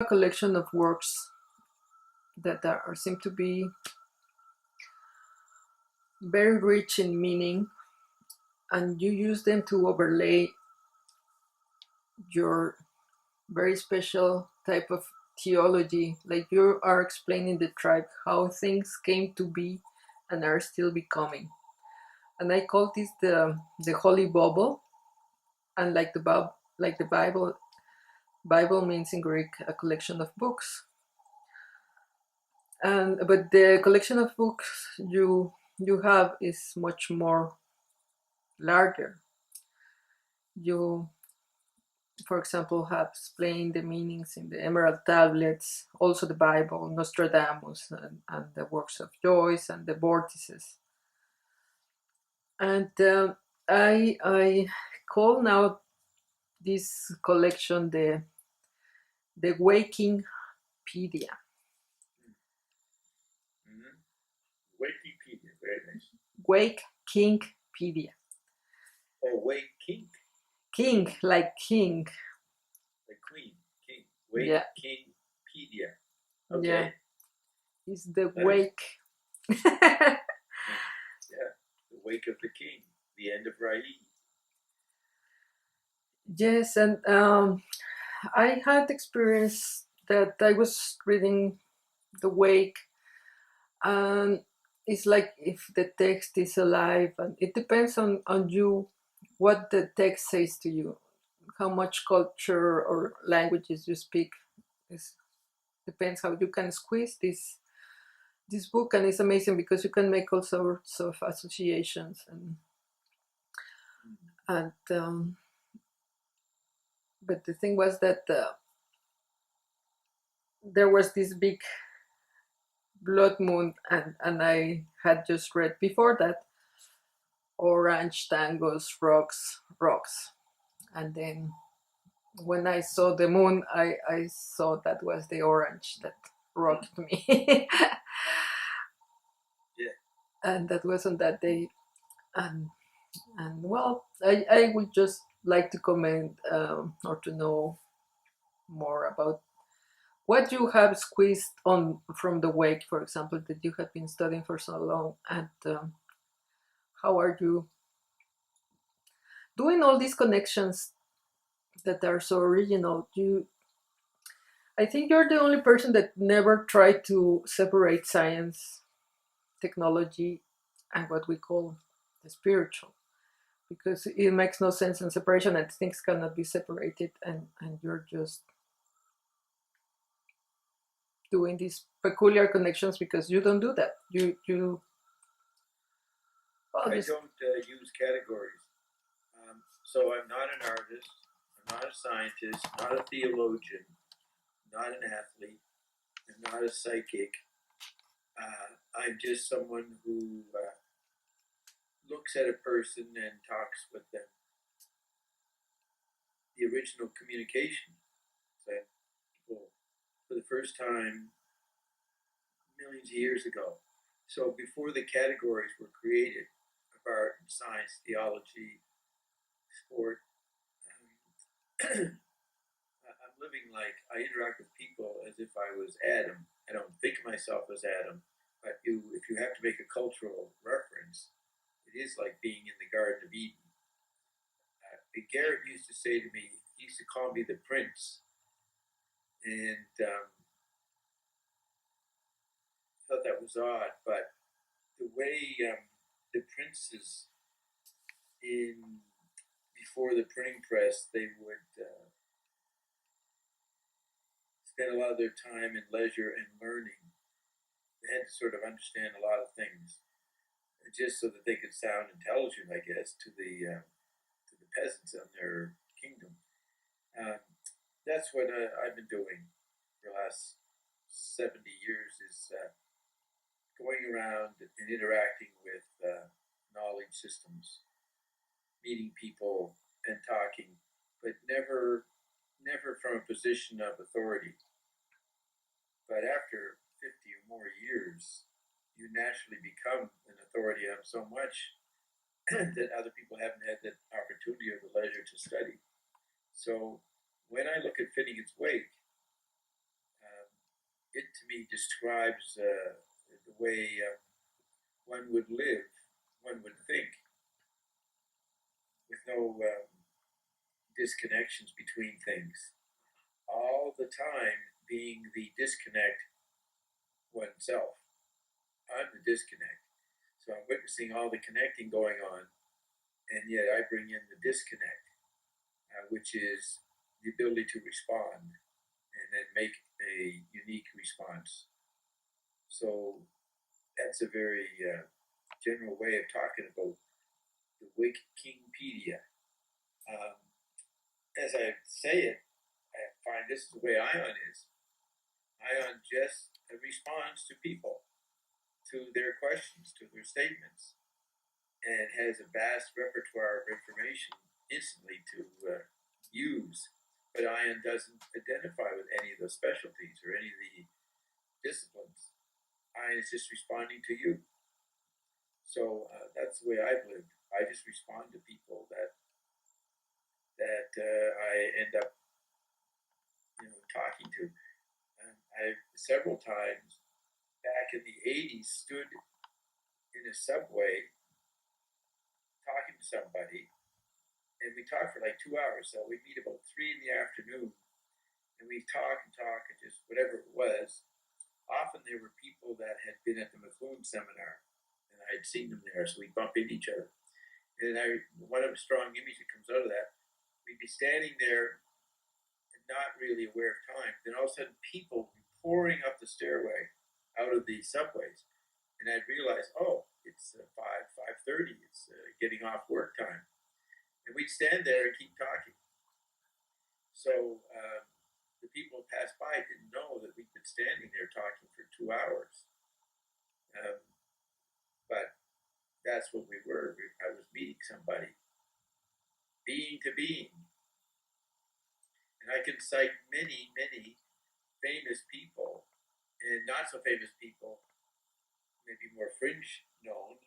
a collection of works that seem to be very rich in meaning, and you use them to overlay your very special type of theology, like you are explaining the tribe, how things came to be and are still becoming. And I call this the Holy Boble, and like the Bible means in Greek a collection of books. And but the collection of books you have is much more larger. You, for example, have explained the meanings in the Emerald Tablets, also the Bible, Nostradamus, and the works of Joyce and the vortices. And I call now this collection the WakeKingpedia. WakeKingpedia, very nice. WakeKingpedia. Oh, WakeKing. King, like king. Like queen, king. WakeKingpedia. Okay. Yeah. It's the wake. Yeah, the wake of the king, the end of Rai. Yes, and I had experience that I was reading the wake, and it's like if the text is alive, and it depends on you what the text says to you, how much culture or languages you speak. It depends how you can squeeze this book, and it's amazing because you can make all sorts of associations and but the thing was that there was this big blood moon, and I had just read before that orange tangos rocks, and then when I saw the moon, I saw that was the orange that rocked me. Yeah. And that was on that day, and well, I would just like to comment or to know more about what you have squeezed on from the wake, for example, that you have been studying for so long, and how are you doing all these connections that are so original? I think you're the only person that never tried to separate science, technology, and what we call the spiritual, because it makes no sense in separation, and things cannot be separated, and you're just doing these peculiar connections because you don't do that. I don't use categories. So I'm not an artist, I'm not a scientist, not a theologian, not an athlete, I'm not a psychic. I'm just someone who looks at a person and talks with them. The original communication that people, for the first time, millions of years ago. So before the categories were created of art and science, theology, sport, I'm living like I interact with people as if I was Adam. I don't think of myself as Adam, but if you have to make a cultural reference, it is like being in the Garden of Eden. Garrett used to say to me, he used to call me the prince, and I thought that was odd, but the way the princes before the printing press, they would spend a lot of their time in leisure and learning. They had to sort of understand a lot of things, just so that they could sound intelligent, I guess, to the peasants in their kingdom. That's what I've been doing for the last 70 years, is going around and interacting with knowledge systems, meeting people and talking, but never from a position of authority. But after 50 or more years, you naturally become an authority on so much that other people haven't had the opportunity or the leisure to study. So when I look at Finnegan's Wake, it to me describes the way one would live, one would think, with no disconnections between things. All the time being the disconnect oneself. I'm the disconnect. So I'm witnessing all the connecting going on, and yet I bring in the disconnect, which is the ability to respond and then make a unique response. So that's a very general way of talking about the WakeKingpedia. As I say it, I find this is the way iON is. iON just responds to people, to their questions, to their statements, and has a vast repertoire of information instantly to use. But iON doesn't identify with any of those specialties or any of the disciplines. iON is just responding to you. So that's the way I've lived. I just respond to people that I end up, talking to. I several times back in the 80s stood in a subway talking to somebody, and we talked for like 2 hours. So we'd meet about 3 in the afternoon, and we'd talk and just whatever it was. Often there were people that had been at the McLuhan seminar, and I had seen them there, so we'd bump into each other. And one of the strong images that comes out of that, we'd be standing there and not really aware of time. Then all of a sudden people would be pouring up the stairway out of the subways. And I'd realize, oh, it's 5:30, it's getting off work time. And we'd stand there and keep talking. So the people who passed by didn't know that we'd been standing there talking for 2 hours. But that's what we were. I was meeting somebody, being to being. And I can cite many, many famous people and not so famous people, maybe more fringe known,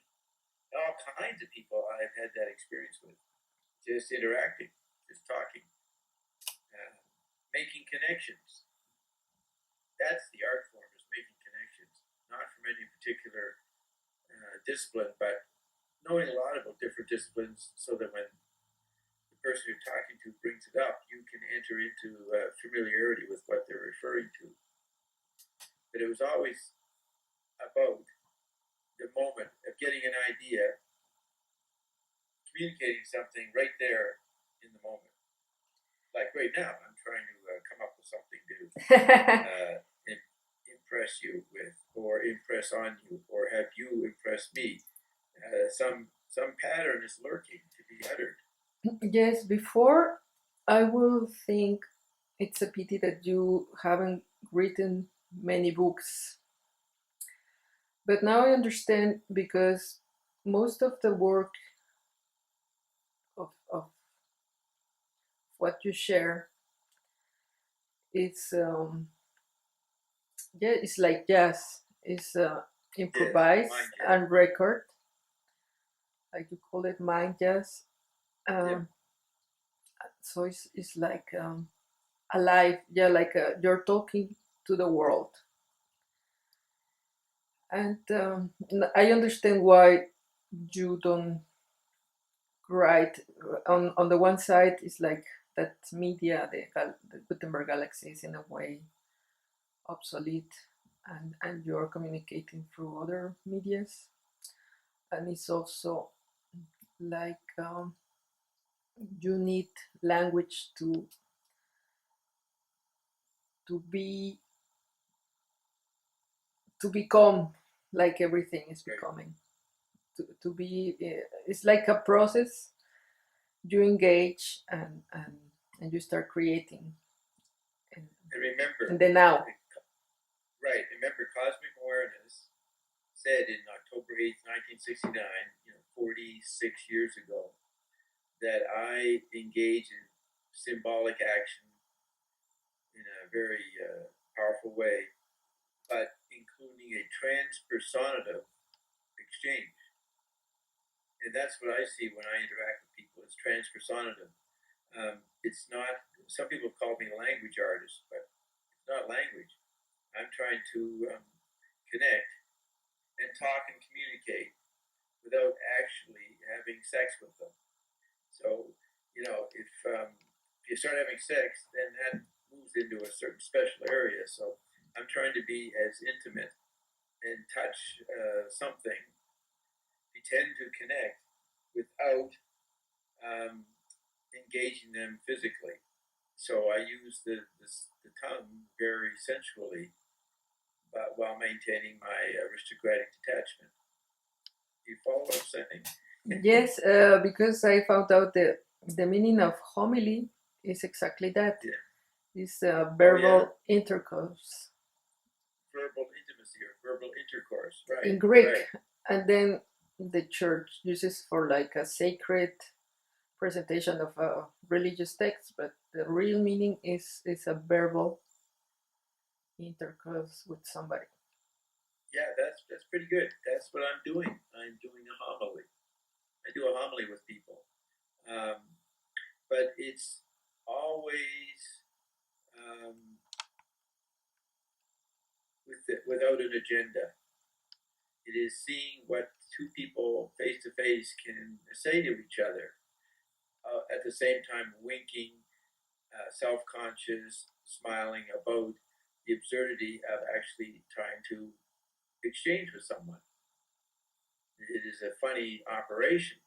all kinds of people I've had that experience with. Just interacting, just talking, making connections. That's the art form, is making connections, not from any particular discipline, but knowing a lot about different disciplines so that when the person you're talking to brings it up, you can enter into familiarity with what they're referring to. But it was always about the moment of getting an idea, communicating something right there in the moment. Like right now, I'm trying to come up with something to impress you with, or impress on you, or have you impress me. Some pattern is lurking to be uttered. Yes, before I will think it's a pity that you haven't written many books. But now I understand, because most of the work of what you share, it's it's like jazz. It's improvised and record, like you call it, mind jazz. So it's like alive, like you're talking to the world. And I understand why you don't write. On the one side, it's like that media, the Gutenberg galaxy, is in a way obsolete, and you're communicating through other medias. And it's also like you need language to become like everything is becoming. To be, it's like a process. You engage and you start creating. And remember, in the now. Right. Remember, Cosmic Awareness said in October 8th, 1969, 46 years ago, that I engage in symbolic action in a very powerful way, but including a transpersonative exchange. And that's what I see when I interact with people. It's transpersonative. It's not, some people call me a language artist, but it's not language. I'm I'm trying to connect and talk and communicate without actually having sex with them. So, you know, if you start having sex, then that moves into a certain special area. So I'm trying to be as intimate and touch something, pretend to connect without engaging them physically. So I use the tongue very sensually, but while maintaining my aristocratic detachment. You follow what I'm saying? Yes, because I found out the meaning of homily is exactly that. Yeah. It's verbal intercourse. Verbal intimacy or verbal intercourse, right? In Greek. Right. And then the church uses for like a sacred presentation of a religious text, but the real meaning is a verbal intercourse with somebody. Yeah, that's pretty good. That's what I'm doing. I'm doing a homily. I do a homily with people, but it's always without an agenda. It is seeing what two people face to face can say to each other, at the same time winking, self-conscious, smiling about the absurdity of actually trying to exchange with someone. It is a funny operation.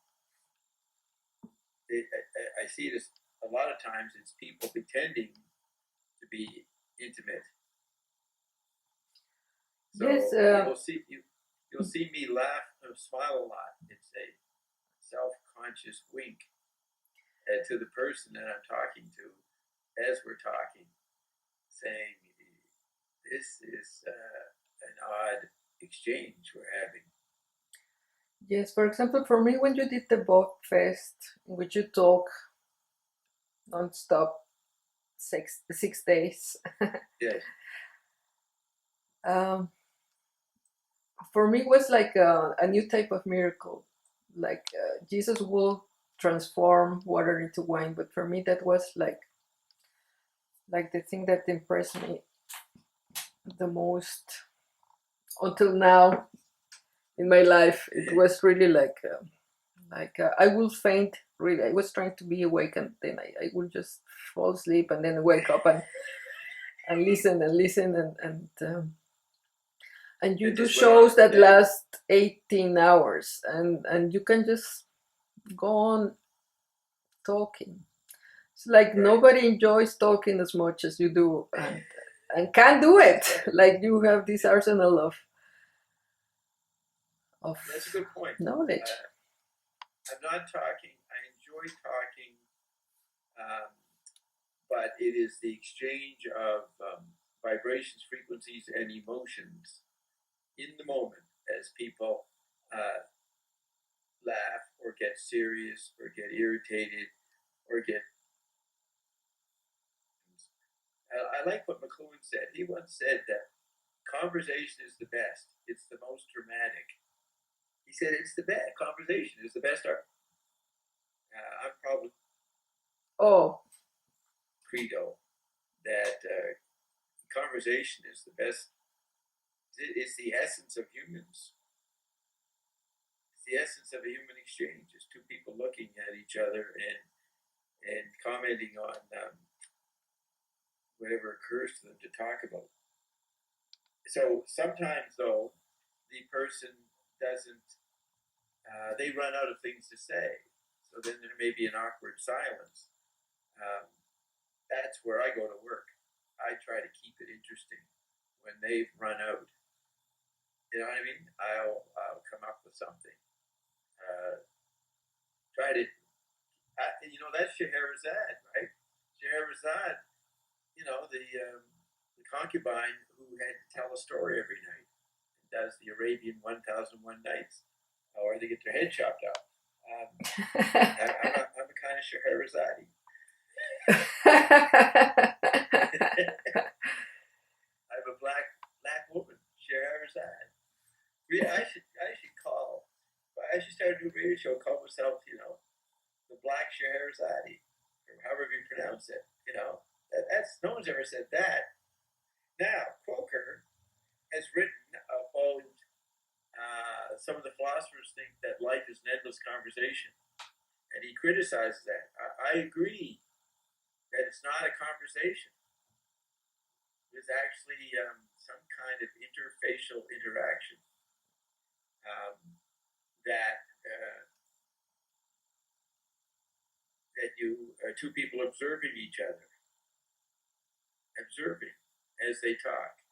I see this a lot of times. It's people pretending to be intimate. So yes, you'll see me laugh and smile a lot. It's a self-conscious wink to the person that I'm talking to as we're talking, saying, "This is an odd exchange we're having." yes. For example, for me, when you did the Bob Fest, in which you talk non-stop 6 days, Yes. For me it was like a new type of miracle. Like Jesus will transform water into wine, but for me that was like the thing that impressed me the most until now in my life. It was really like I will faint. Really, I was trying to be awake, and then I will just fall asleep, and then wake up and listen and listen and you do shows that last 18 hours, and you can just go on talking. It's like nobody enjoys talking as much as you do, and can do it. Like you have this arsenal of That's a good point. knowledge. I'm not talking. I enjoy talking, but it is the exchange of vibrations, frequencies, and emotions in the moment as people laugh or get serious or get irritated or get. I like what McLuhan said. He once said that conversation is the best. It's the most dramatic. He said it's the best. Conversation is the best art. I'm probably credo that conversation is the best. It's the essence of humans. It's the essence of a human exchange. It's two people looking at each other and commenting on whatever occurs to them to talk about. So sometimes, though, the person doesn't. They run out of things to say. So then there may be an awkward silence. That's where I go to work. I try to keep it interesting when they've run out. You know what I mean? I'll come up with something. Try to, that's Scheherazade, right? Scheherazade, the concubine who had to tell a story every night. And does the Arabian 1001 Nights, or they get their head chopped off. I'm a kind of Scheherazade. I'm a black woman, Scheherazade. I should call. I should start a new radio show, call myself, the Black Scheherazade, or however you pronounce it. That's no one's ever said that. Now, Croker, philosophers think that life is an endless conversation, and he criticizes that. I agree that it's not a conversation. It's actually some kind of interfacial interaction that you two people observing each other, observing as they talk.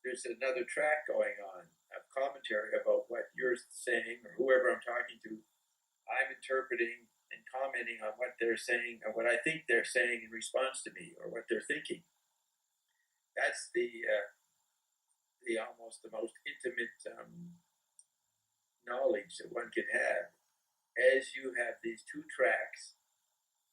There's another track going on, a commentary about what you're saying or whoever I'm talking to. I'm interpreting and commenting on what they're saying or what I think they're saying in response to me or what they're thinking. That's the almost the most intimate knowledge that one can have, as you have these two tracks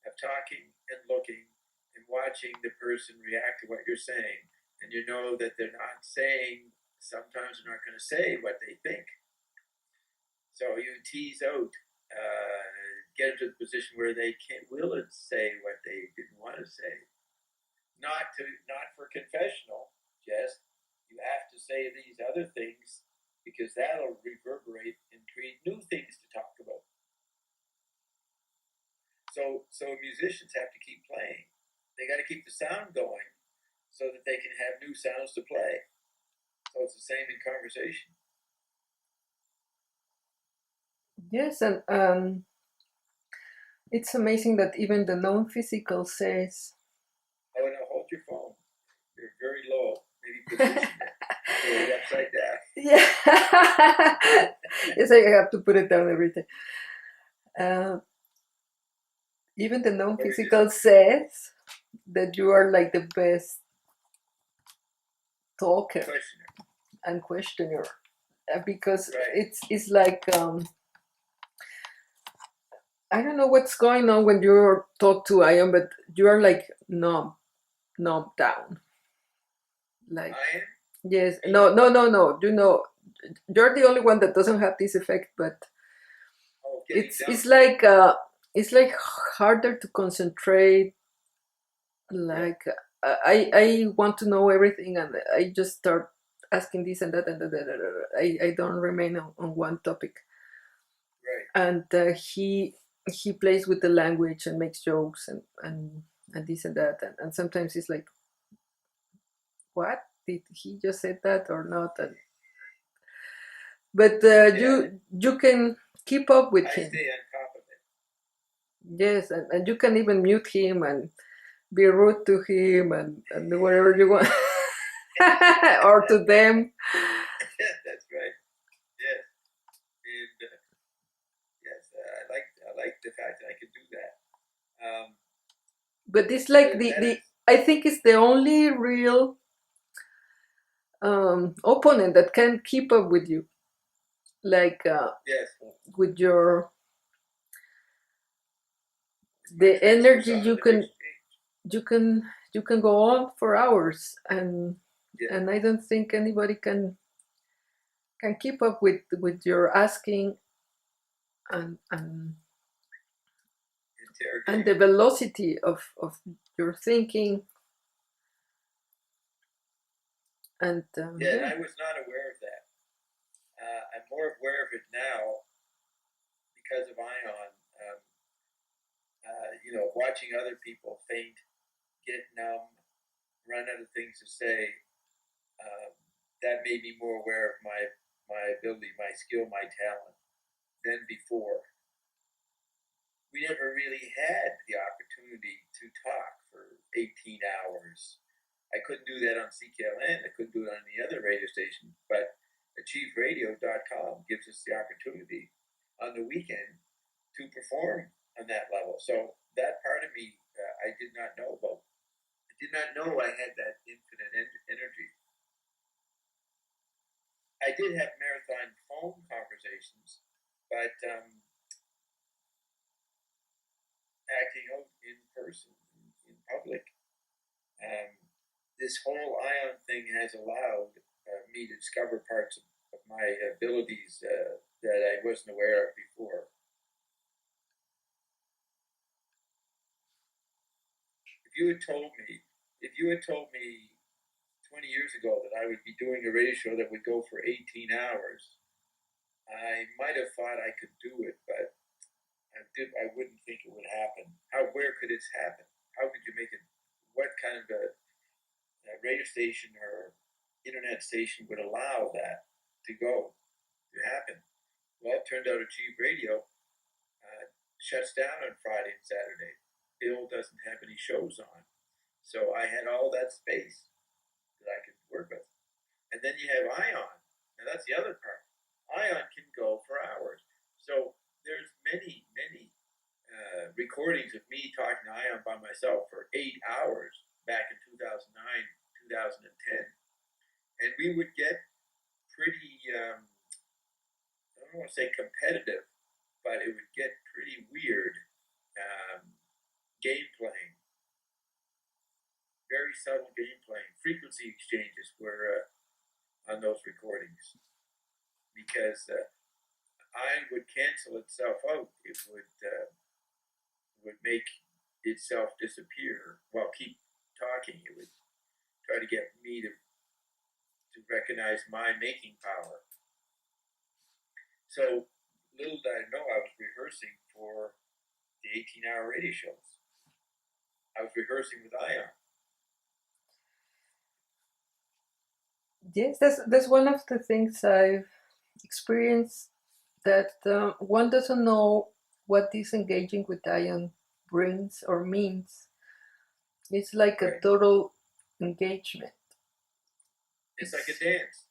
of talking and looking and watching the person react to what you're saying, and you know that they're not saying, sometimes they're not going to say what they think. So you tease out, get into the position where they will say what they didn't want to say. Not for confessional, just you have to say these other things because that'll reverberate and create new things to talk about. So musicians have to keep playing. They got to keep the sound going so that they can have new sounds to play. So it's the same in conversation. Yes, and it's amazing that even the non-physical says. Oh, no, hold your phone. You're very low. Maybe position it. Upside down. Yeah. Yes, I have to put it down every time. Even the non-physical says that you are like the best talker and questioner, because it's like I don't know what's going on when you talk to Ion, but you are like numb down. Like Ion? Yes, no. You know, you're the only one that doesn't have this effect, but it's like harder to concentrate. Like I want to know everything, and I just start asking this and that, and I don't remain on one topic. Right. And he plays with the language and makes jokes and this and that, and sometimes he's like, what did he just say that or not? But you can keep up with him. Stay on top of it. Yes, and you can even mute him and be rude to him and whatever you want. Or to them. That's right. Yes. And yes, I like the fact that I can do that. But it's like I think it's the only real opponent that can keep up with you. Like yes. With your the energy you can go on for hours, and I don't think anybody can keep up with your asking and the velocity of your thinking. And I was not aware of that. I'm more aware of it now because of Ion. Watching other people faint, get numb, run out of things to say. That made me more aware of my ability, my skill, my talent than before. We never really had the opportunity to talk for 18 hours. I couldn't do that on CKLN. I couldn't do it on any other radio station. But achieveradio.com gives us the opportunity on the weekend to perform on that level. So that part of me, I did not know about. I did not know I had that infinite energy. I did have marathon phone conversations, but acting out in person, in public, this whole Ion thing has allowed me to discover parts of my abilities that I wasn't aware of before. If you had told me 20 years ago that I would be doing a radio show that would go for 18 hours, I might have thought I could do it, but I wouldn't think it would happen. Where could it happen? How could you make it? What kind of a radio station or internet station would allow that to happen? Well, it turned out Achieve Radio shuts down on Friday and Saturday. Bill doesn't have any shows on. So I had all that space that I could work with. And then you have iON. Now that's the other part. iON can go for hours. So there's many recordings of me talking to iON by myself for 8 hours back in 2009, 2010. And we would get pretty, I don't want to say competitive, but it would get pretty weird game playing, very subtle game playing. Frequency exchanges were on those recordings because iron would cancel itself out. It would make itself disappear. Well, keep talking. It would try to get me to recognize my making power. So little did I know I was rehearsing for the 18-hour radio shows. I was rehearsing with iON. Yes, that's one of the things I've experienced, that one doesn't know what disengaging with ion brings or means. It's like a total engagement. It's like a dance.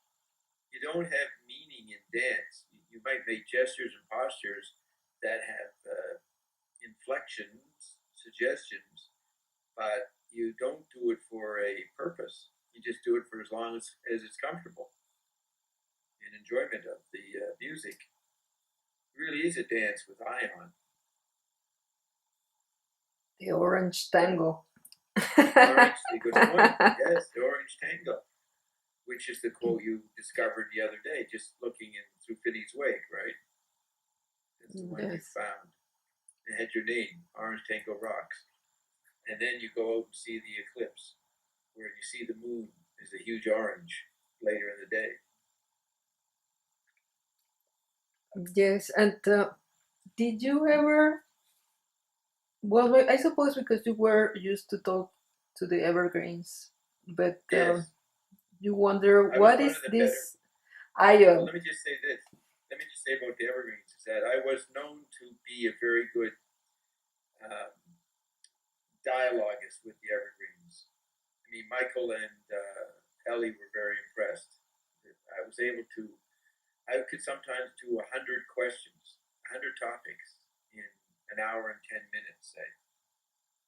You don't have meaning in dance. You might make gestures and postures that have inflections, suggestions, but you don't do it for a purpose. You just do it for as long as it's comfortable and enjoyment of the music. It really is a dance with iON. The orange tango. Orange, good point. Yes, the orange tango, which is the quote you discovered the other day, just looking through Finney's Wake, right? That's the one you found. It had your name, Orange Tango Rocks. And then you go out and see the eclipse, where you see the moon is a huge orange later in the day. Yes, and did you ever? Well, I suppose because you were used to talk to the evergreens, but yes. You wonder what is this ion. Well, let me just say this. Let me just say about the evergreens is that I was known to be a very good dialoguist with the evergreens. I mean, Michael and Ellie were very impressed. I could sometimes do 100 questions, 100 topics in an hour and 10 minutes, say.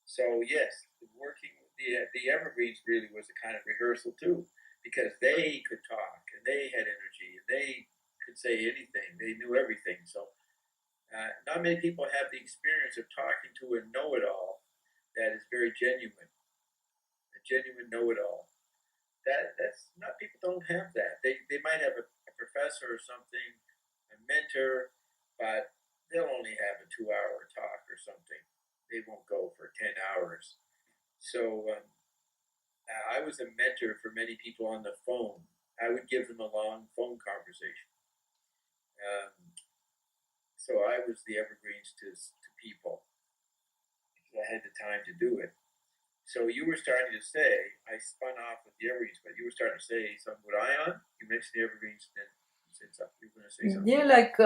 So yes, working with the evergreens really was a kind of rehearsal too, because they could talk and they had energy and they could say anything. They knew everything. So not many people have the experience of talking to a know-it-all that is very genuine, a genuine know-it-all. That's not, people don't have that. They might have a professor or something, a mentor, but they'll only have a 2-hour talk or something. They won't go for 10 hours. So I was a mentor for many people on the phone. I would give them a long phone conversation. So I was the evergreens to people. I had the time to do it. So you were starting to say, I spun off with the evergreens, but you were starting to say something with iON. You mentioned the evergreens, and then you said something. You were going to say something. Yeah, like,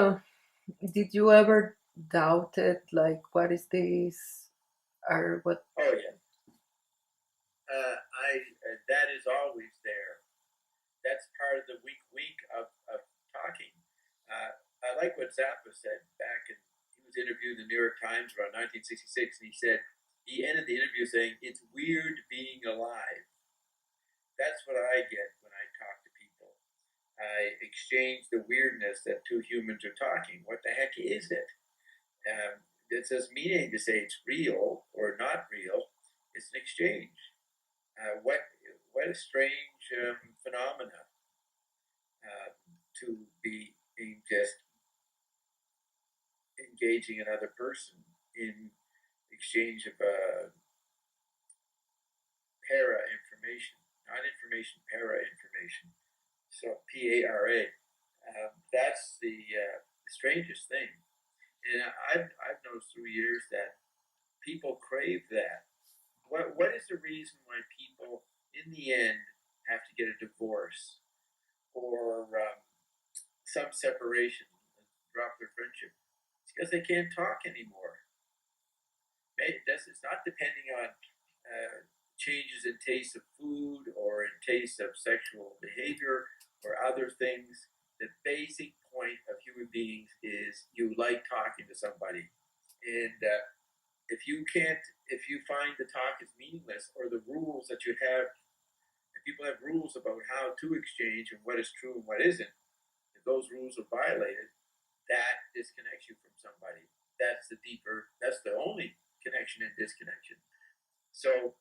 did you ever doubt it? Like, what is this? Or what? Oh, yeah. That is always there. That's part of the weak of talking. I like what Zappa said back in, he was interviewed in the New York Times around 1966, and he ended the interview saying, "It's weird being alive." That's what I get when I talk to people. I exchange the weirdness that two humans are talking. What the heck is it? It doesn't mean anything to say it's real or not real. It's an exchange. What a strange phenomena to be just engaging another person in exchange of para information, not information, para information. So PARA. that's the strangest thing. And I've noticed through years that people crave that. What is the reason why people, in the end, have to get a divorce or some separation, drop their friendship? It's because they can't talk anymore. It's not depending on changes in taste of food or in taste of sexual behavior or other things. The basic point of human beings is you like talking to somebody, and if you find the talk is meaningless, or the rules that you have, if people have rules about how to exchange and what is true and what isn't, if those rules are violated, that disconnects you from somebody. That's the only connection and disconnection. So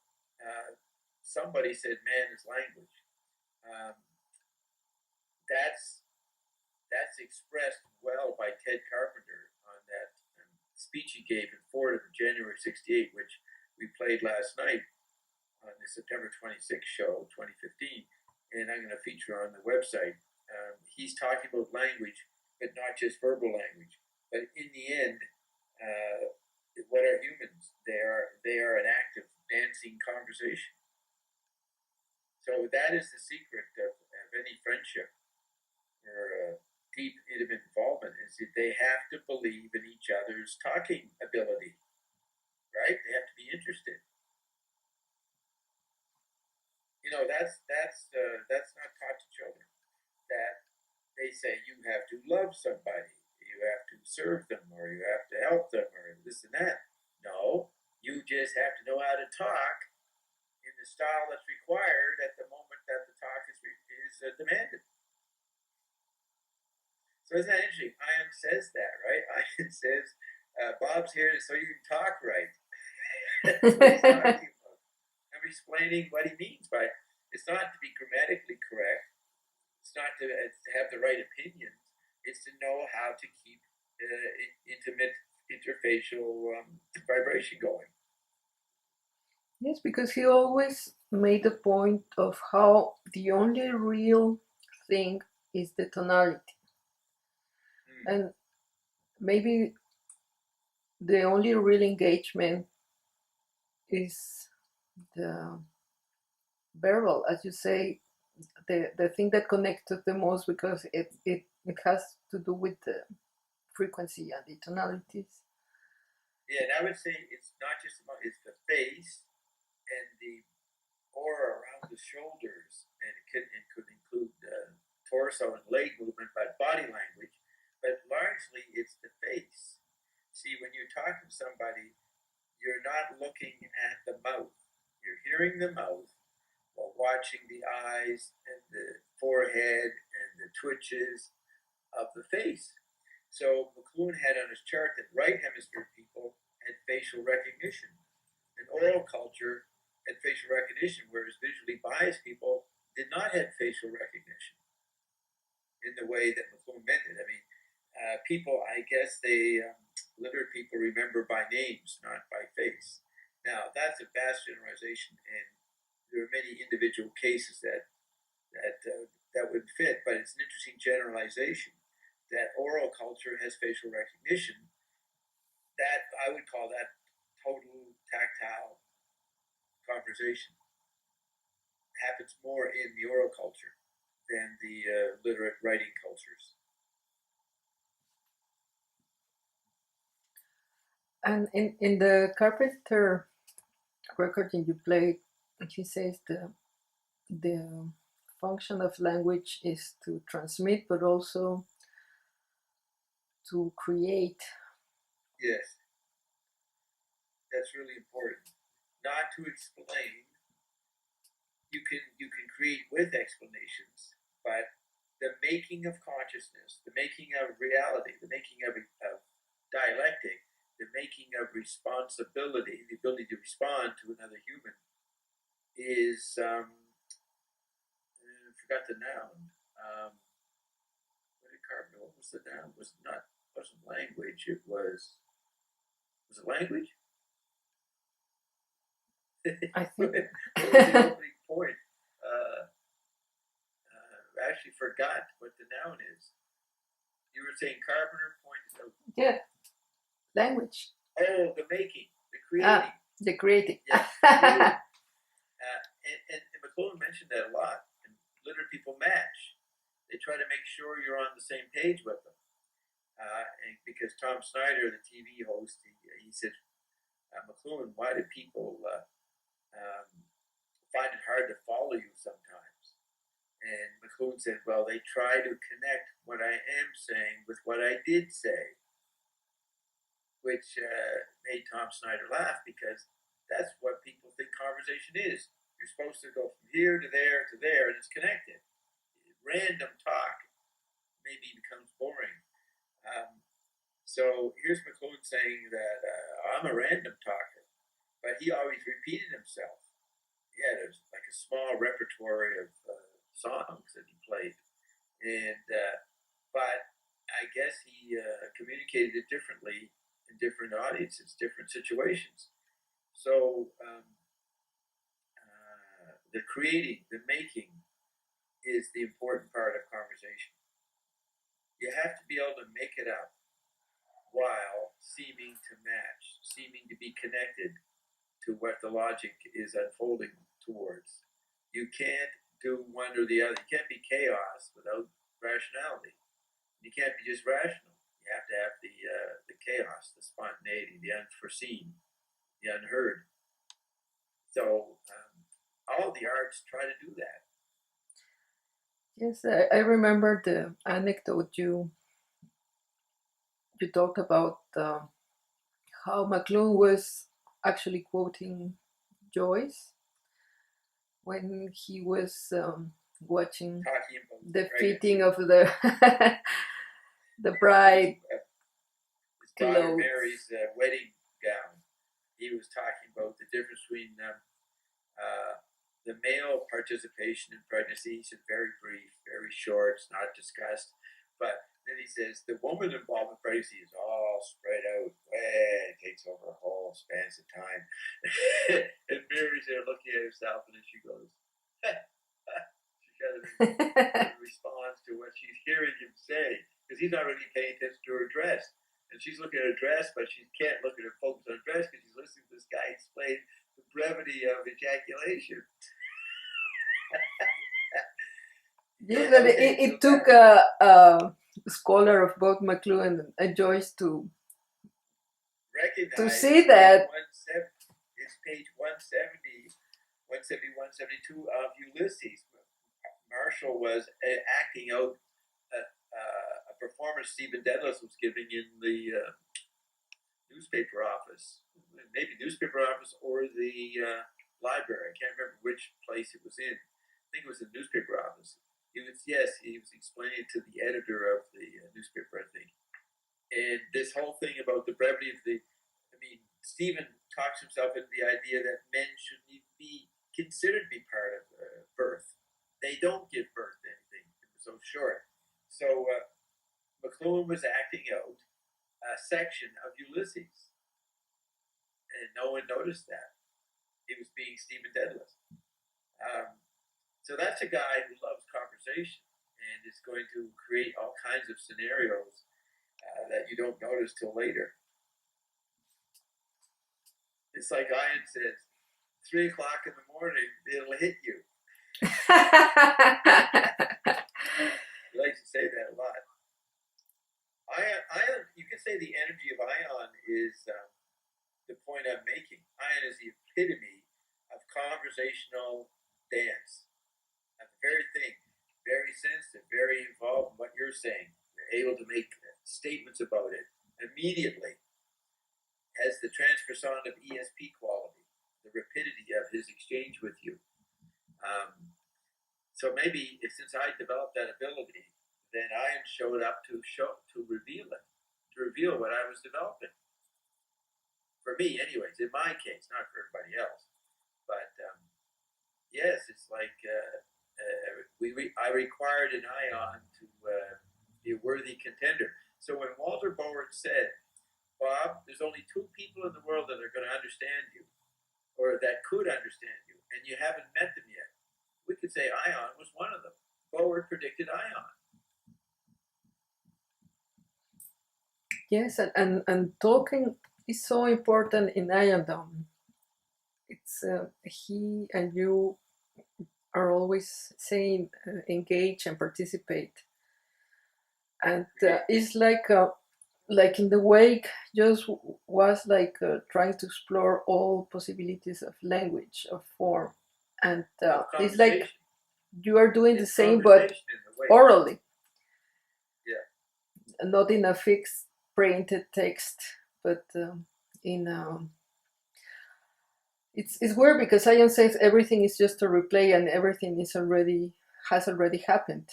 somebody said man is language. That's expressed well by Ted Carpenter on that speech he gave in Fordham in January '68, which we played last night on the September 26th show, 2015, and I'm going to feature on the website. He's talking about language, but not just verbal language. But in the end, what are humans? They are an active, dancing conversation. So that is the secret of any friendship or deep, intimate involvement, is that they have to believe in each other's talking ability, right? They have to be interested. That's not taught to children. That they say you have to love somebody, you have to serve them, or you have to help them, or this and that. No, you just have to know how to talk in the style that's required at the moment that the talk is demanded. So isn't that interesting? Ion says that, right? Ion says, Bob's here so you can talk right. That's what he's talking about. I'm explaining what he means by it. It's not to be grammatically correct. It's not to have the right opinions. It's to know how to keep intimate interfacial vibration going. Yes, because he always made a point of how the only real thing is the tonality. And maybe the only real engagement is the verbal, as you say, the thing that connects us the most, because it has to do with the frequency and the tonalities. Yeah, and I would say it's not just about, it's the face and the aura around the shoulders, and it could include torso and leg movement, but body language. But largely, it's the face. See, when you're talking to somebody, you're not looking at the mouth. You're hearing the mouth while watching the eyes and the forehead and the twitches of the face. So McLuhan had on his chart that right hemisphere people had facial recognition, and oral culture had facial recognition, whereas visually biased people did not have facial recognition in the way that McLuhan meant it. I mean, people, I guess literate people remember by names, not by face. Now, that's a vast generalization, and there are many individual cases that would fit, but it's an interesting generalization that oral culture has facial recognition. That I would call that total tactile conversation. It happens more in the oral culture than the literate writing cultures. And in the Carpenter recording you played, he says the function of language is to transmit, but also to create. Yes, that's really important. Not to explain. You can create with explanations, but the making of consciousness, the making of reality, the making of dialectic, the making of responsibility, the ability to respond to another human, is I forgot the noun. What did Carpenter? What was the noun? Wasn't language. It was it language? I think. What was the opening point? I actually forgot what the noun is. You were saying Carpenter pointed out. Yeah, language. Oh, the making, the creating. The creating. Yes. And McLuhan mentioned that a lot. And literate people match. They try to make sure you're on the same page with them. And because Tom Snyder, the TV host, he said, McLuhan, why do people find it hard to follow you sometimes? And McLuhan said, well, they try to connect what I am saying with what I did say, which made Tom Snyder laugh because that's what people think conversation is. You're supposed to go from here to there, and it's connected. Random talk maybe becomes boring. So here's McLuhan saying that I'm a random talker, but he always repeated himself. Yeah, there's like a small repertoire of songs that he played, and but I guess he communicated it differently in different audiences, different situations. So the creating, the making, is the important part of conversation. You have to be able to make it up while seeming to match, seeming to be connected to what the logic is unfolding towards. You can't do one or the other. You can't be chaos without rationality. You can't be just rational. You have to have the chaos, the spontaneity, the unforeseen, the unheard. So all the arts try to do that. Yes, I remember the anecdote you talked about how McLuhan was actually quoting Joyce when he was watching the fitting of the the bride his daughter Mary's wedding gown. He was talking about the difference between the male participation in pregnancy. He said very brief, very short, it's not discussed. But then he says the woman involved in pregnancy is all spread out. It takes over a whole span of time. And Mary's there looking at herself, and then she goes, she kind of responds to what she's hearing him say, because he's not really paying attention to her dress. And she's looking at her dress, but she can't look at her focus on her dress because she's listening to this guy explain the brevity of ejaculation. Yes, but it took a scholar of both McLuhan and Joyce to see that. It's page 170, 172 of Ulysses. Marshall was acting out a performance Stephen Dedalus was giving in the newspaper office, maybe newspaper office or the library. I can't remember which place it was in. I think it was the newspaper office. He was explaining it to the editor of the newspaper, I think. And this whole thing about the brevity of Stephen talks himself into the idea that men shouldn't even be considered to be part of birth. They don't give birth to anything. It was so short. So McLuhan was acting out a section of Ulysses. And no one noticed that. He was being Stephen Dedalus. So that's a guy who loves conversation and is going to create all kinds of scenarios that you don't notice till later. It's like Ian says, 3 o'clock in the morning, it'll hit you. He likes to say that a lot. Ion, you could say the energy of Ion is the point I'm making. Ion is the epitome of conversational dance. The very thing, very sensitive, very involved in what you're saying. You're able to make statements about it immediately. Has the transperson of ESP quality, the rapidity of his exchange with you. So maybe since I developed that ability, then Ian showed up to reveal it, to reveal what I was developing. For me, anyways, in my case, not for everybody else. But yes, it's like I required an Ion to be a worthy contender. So when Walter Boward said, Bob, there's only 2 people in the world that are going to understand you, or that could understand you, and you haven't met them yet, we could say Ion was one of them. Boward predicted Ion. Yes, and talking is so important in iONic. It's he and you are always saying engage and participate, and it's like in the wake just was like trying to explore all possibilities of language, of form, and it's like you are doing the same but orally. Yeah. Not in a fixed printed text, but in it's weird because science says everything is just a replay and everything has already happened.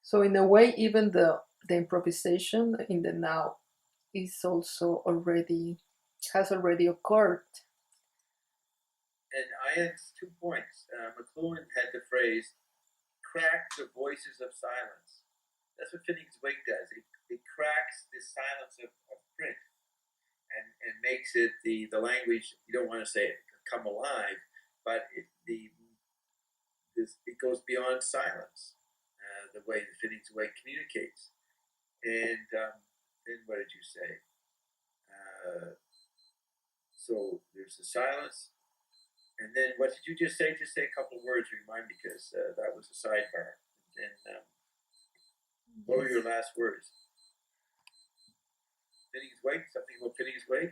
So in a way, even the improvisation in the now is also has already occurred. And Ian's 2 points. McLuhan had the phrase, crack the voices of silence. That's what Finnegan's Wake does. It cracks the silence of print and makes it the language, you don't want to say it come alive, but it goes beyond silence, the way the Finnegan's Wake communicates. And then what did you say? So there's the silence. And then what did you just say? Just say a couple of words, remind me, because that was a sidebar. And what were your last words? Finnegan's Wake? Something about Finnegan's Wake?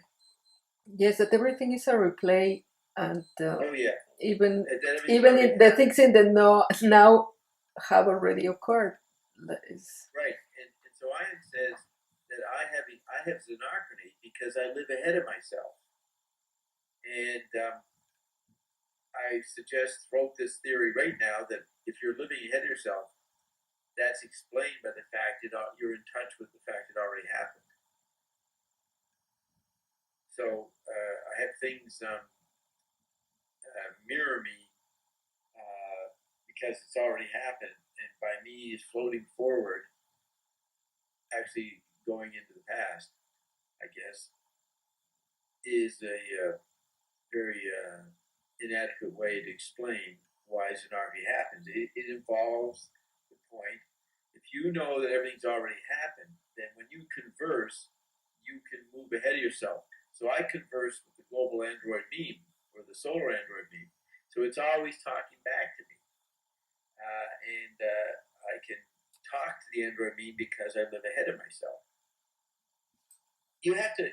Yes, that everything is a replay, and oh yeah, even the things in the now have already occurred. Right, and so Ian says that I have xenarchy because I live ahead of myself, and I float this theory right now that if you're living ahead of yourself, that's explained by the fact that you're in touch with the fact it already happened. So I have things mirror me because it's already happened, and by me is floating forward, actually going into the past, I guess, is a very inadequate way to explain why xenarchy happens. It involves the point. If you know that everything's already happened, then when you converse, you can move ahead of yourself. So I converse with the global Android meme or the solar Android meme. So it's always talking back to me. And I can talk to the Android meme because I live ahead of myself. You have to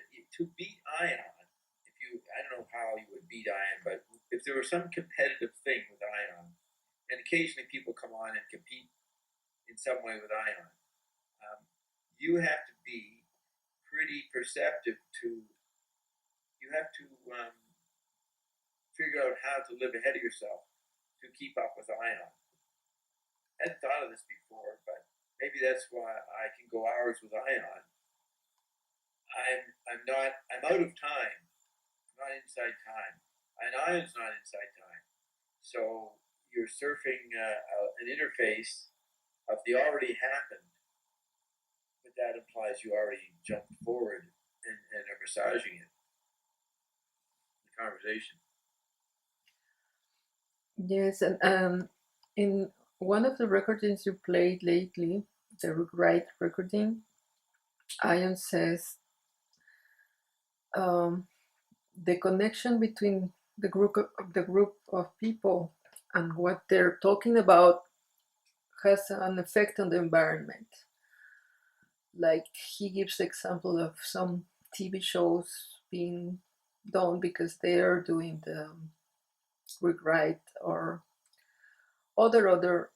beat Ion. I don't know how you would beat Ion, but if there was some competitive thing with Ion, and occasionally people come on and compete in some way with Ion, you have to be pretty perceptive you have to figure out how to live ahead of yourself to keep up with Ion. I hadn't thought of this before, but maybe that's why I can go hours with Ion. I'm out of time. I'm not inside time. And Ion's not inside time. So you're surfing an interface of the already happened, but that implies you already jumped forward and are massaging it, the conversation. Yes, and in one of the recordings you played lately, the Rewrite recording, Ion says the connection between the group of people and what they're talking about has an effect on the environment. Like he gives the example of some TV shows being done because they are doing the rewrite or other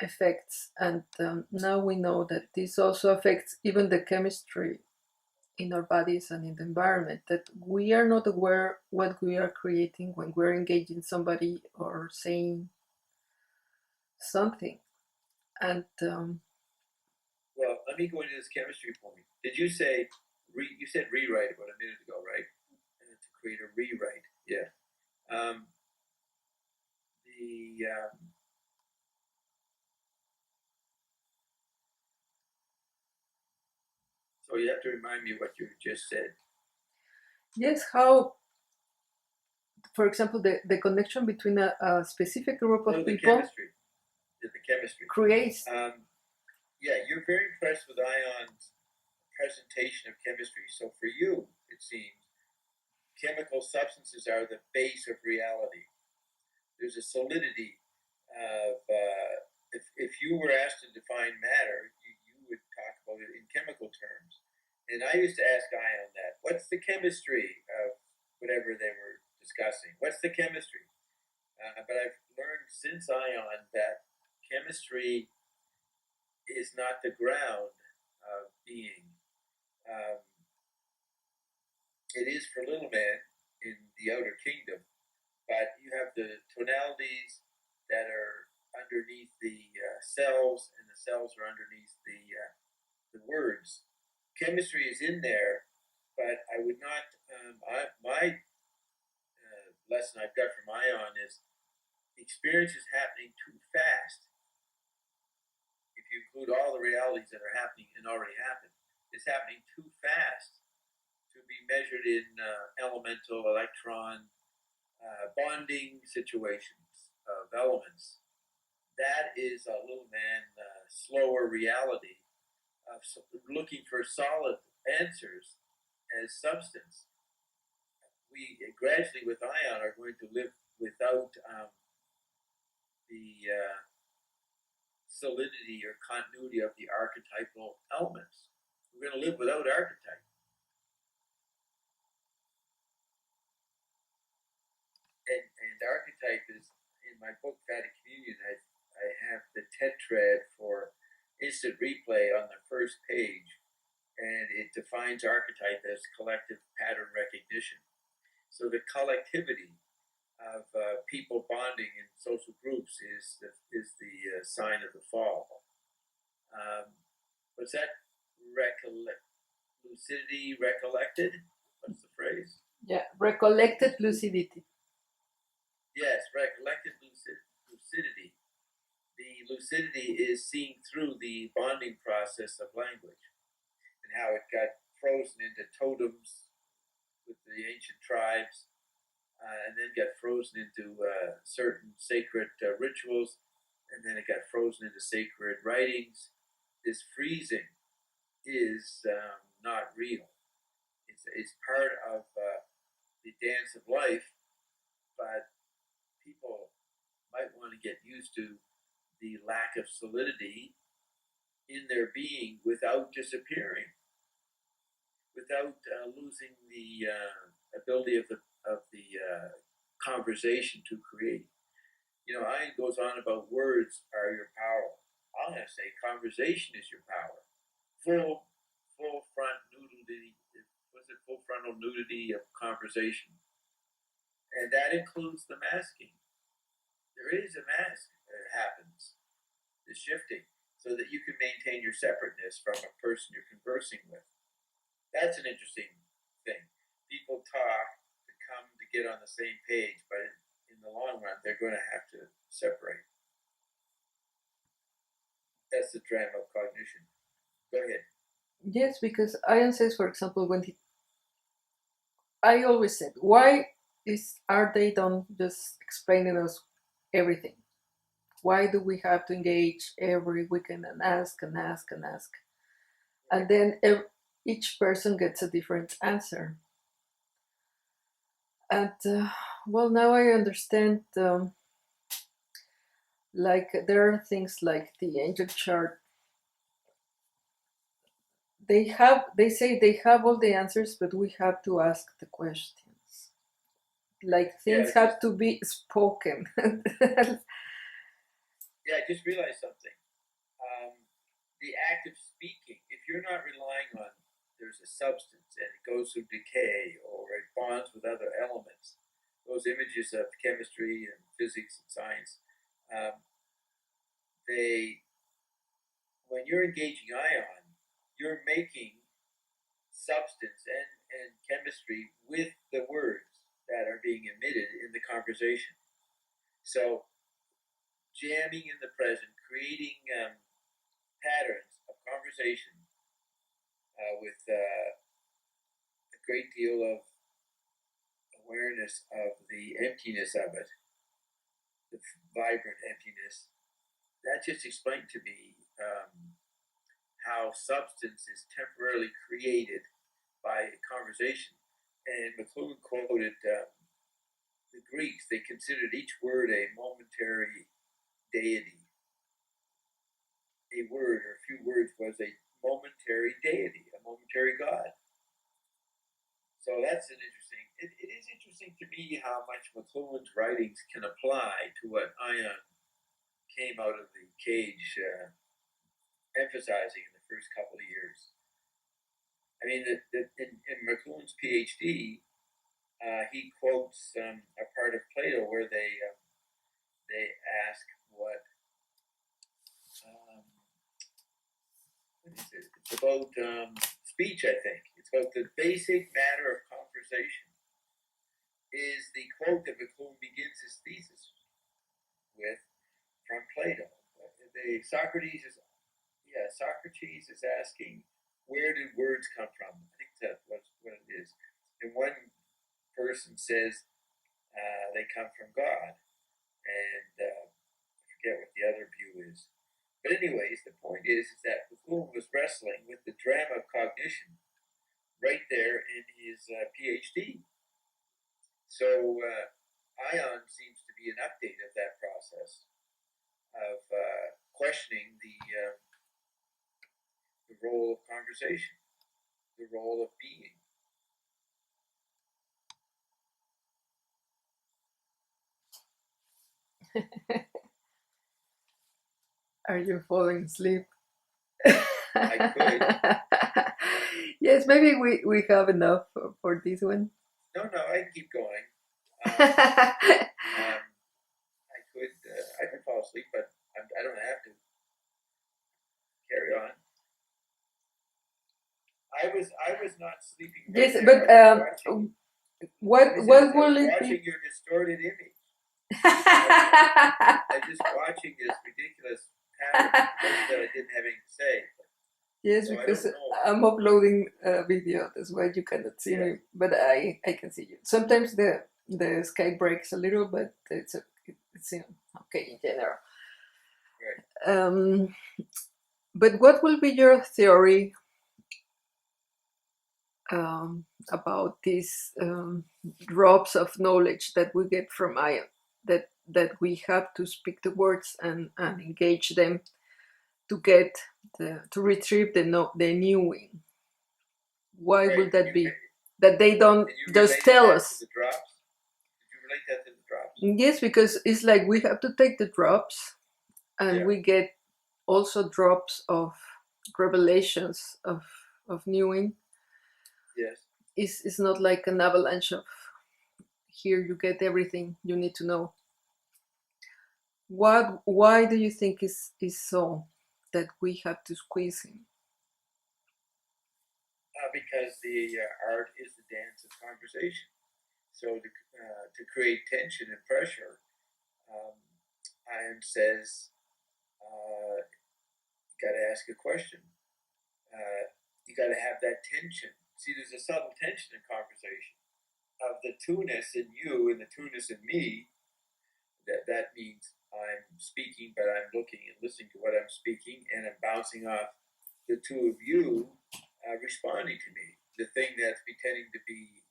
effects, and now we know that this also affects even the chemistry in our bodies and in the environment, that we are not aware what we are creating when we're engaging somebody or saying something. And well, let me go into this chemistry point. Did you say you said rewrite about a minute ago, right? And to create a rewrite, yeah. So you have to remind me what you just said. Yes, how, for example, the connection between a specific group of people the chemistry creates. Yeah, you're very impressed with Ion's presentation of chemistry. So for you, it seems, chemical substances are the base of reality. There's a solidity of, if you were asked to define matter, you would talk about it in chemical terms. And I used to ask Ion that, what's the chemistry of whatever they were discussing? What's the chemistry? But I've learned since Ion that chemistry is not the ground of being. It is for little man in the outer kingdom, but you have the tonalities that are underneath the cells, and the cells are underneath the words. Chemistry is in there, but I would not. My lesson I've got from Ion is experience is happening too fast. If you include all the realities that are happening and already happened, it's happening too fast to be measured in elemental, electron, bonding situations of elements. That is a little man slower reality of looking for solid answers as substance. We gradually with Ion are going to live without the solidity or continuity of the archetypal elements. We're going to live without archetype. And archetype is, in my book, Phatic Communion, I have the tetrad for instant replay on the first page, and it defines archetype as collective pattern recognition. So the collectivity of people bonding in social groups is the sign of the fall. What's that? Lucidity recollected? What's the phrase? Yeah, recollected lucidity. Yes, recollected lucidity. The lucidity is seeing through the bonding process of language and how it got frozen into totems with the ancient tribes, and then got frozen into certain sacred rituals, and then it got frozen into sacred writings. This freezing is not real. It's part of the dance of life, but people might want to get used to the lack of solidity in their being without disappearing, without losing the ability of the conversation to create. You know, Ian goes on about words are your power. I'm going to say conversation is your power. Full front nudity. Was it full frontal nudity of conversation? And that includes the masking. There is a mask that happens, the shifting, so that you can maintain your separateness from a person you're conversing with. That's an interesting thing. People talk to come to get on the same page, but in the long run, they're going to have to separate. That's the drama of cognition. Go ahead. Yes, because Ian says, for example, I always said, why are they don't just explaining us everything? Why do we have to engage every weekend and ask and ask and ask? And then each person gets a different answer. And well, now I understand. Like there are things like the angel chart. They say they have all the answers, but we have to ask the questions. Like things have to be spoken. Yeah, I just realized something. The act of speaking, if you're not relying on there's a substance and it goes through decay or it bonds with other elements, those images of chemistry and physics and science, when you're engaging Ion, you're making substance and chemistry with the words that are being emitted in the conversation. So jamming in the present, creating patterns of conversation with a great deal of awareness of the emptiness of it, the vibrant emptiness. That just explained to me how how substance is temporarily created by conversation. And McLuhan quoted the Greeks. They considered each word a momentary deity. A word or a few words was a momentary deity, a momentary God. So that's an interesting, it is interesting to me how much McLuhan's writings can apply to what Ion came out of the cage emphasizing in the first couple of years. I mean, in McLuhan's PhD, he quotes a part of Plato where they ask what is it? It's about speech, I think. It's about the basic matter of conversation. Is the quote that McLuhan begins his thesis with from Plato. Socrates is asking, where did words come from? I think that's what it is. And one person says they come from God, and I forget what the other view is. But anyways, the point is that McLuhan was wrestling with the drama of cognition right there in his PhD. So Ion seems to be an update of that process of questioning the role of conversation, the role of being. Are you falling asleep? I could. Yes, maybe we have enough for this one. No, I can keep going. I could fall asleep, but I don't have to. Carry on. I was not sleeping. Yes, there. but what will it watching be? your distorted image. I'm just watching this ridiculous pattern that I didn't have anything to say. Yes, So because I'm uploading a video. That's why you cannot see me, but I can see you. Sometimes the Skype breaks a little, but it's okay in general. Right. But what will be your theory about these drops of knowledge that we get from Ion, that we have to speak the words and engage them to get to retrieve the knowing? Why would that be? That they don't just tell us. The drops? Did you relate that to the drops? Yes, because it's like we have to take the drops, and we get also drops of revelations of knowing. Yes. It's not like an avalanche of here you get everything you need to know. Why do you think is so that we have to squeeze him? Because the art is the dance of conversation. So to create tension and pressure, Ion says, you got to ask a question. You got to have that tension. See, there's a subtle tension in conversation of the two-ness in you and the two-ness in me. That means I'm speaking, but I'm looking and listening to what I'm speaking, and I'm bouncing off the two of you responding to me. The thing that's pretending to be,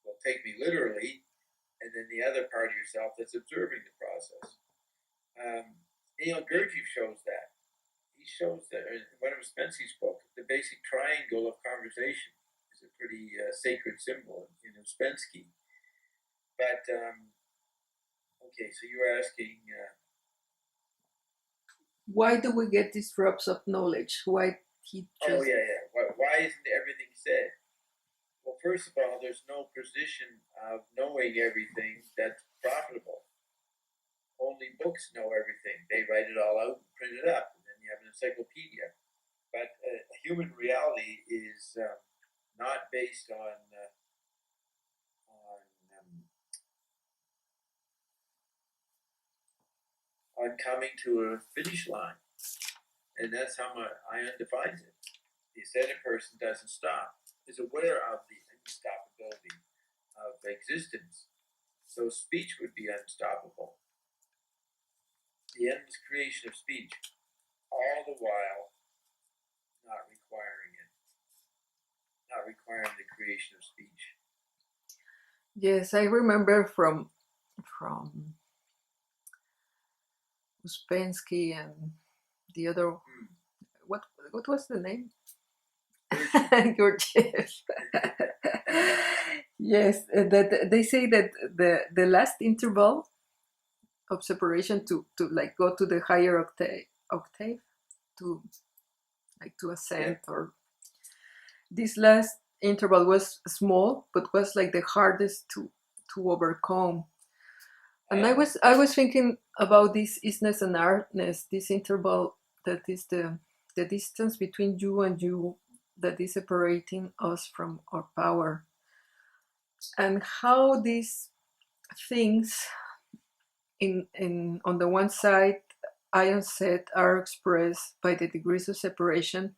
well, take me literally, and then the other part of yourself that's observing the process. Gurdjieff shows that. He shows that in one of Ouspensky's book, the basic triangle of conversation is a pretty sacred symbol in Ouspensky. But okay, so you were asking, why do we get these drops of knowledge? Why he just... Oh yeah. Why isn't everything said? Well, first of all, there's no position of knowing everything that's profitable. Only books know everything. They write it all out and print it up, and then you have an encyclopedia. But human reality is not based on coming to a finish line, and that's how Ion defines it. The ascetic person doesn't stop; is aware of the unstoppability of existence. So speech would be unstoppable. The endless creation of speech, all the while not foundation of speech. Yes, I remember from Uspensky and the other. What was the name? Gurdjieff. Yes, that they say that the last interval of separation to like go to the higher octave to like to ascend, or this last interval was small but was like the hardest to overcome. And I was thinking about this isness and artness, this interval that is the distance between you and you, that is separating us from our power, and how these things in on the one side, Ion said, are expressed by the degrees of separation,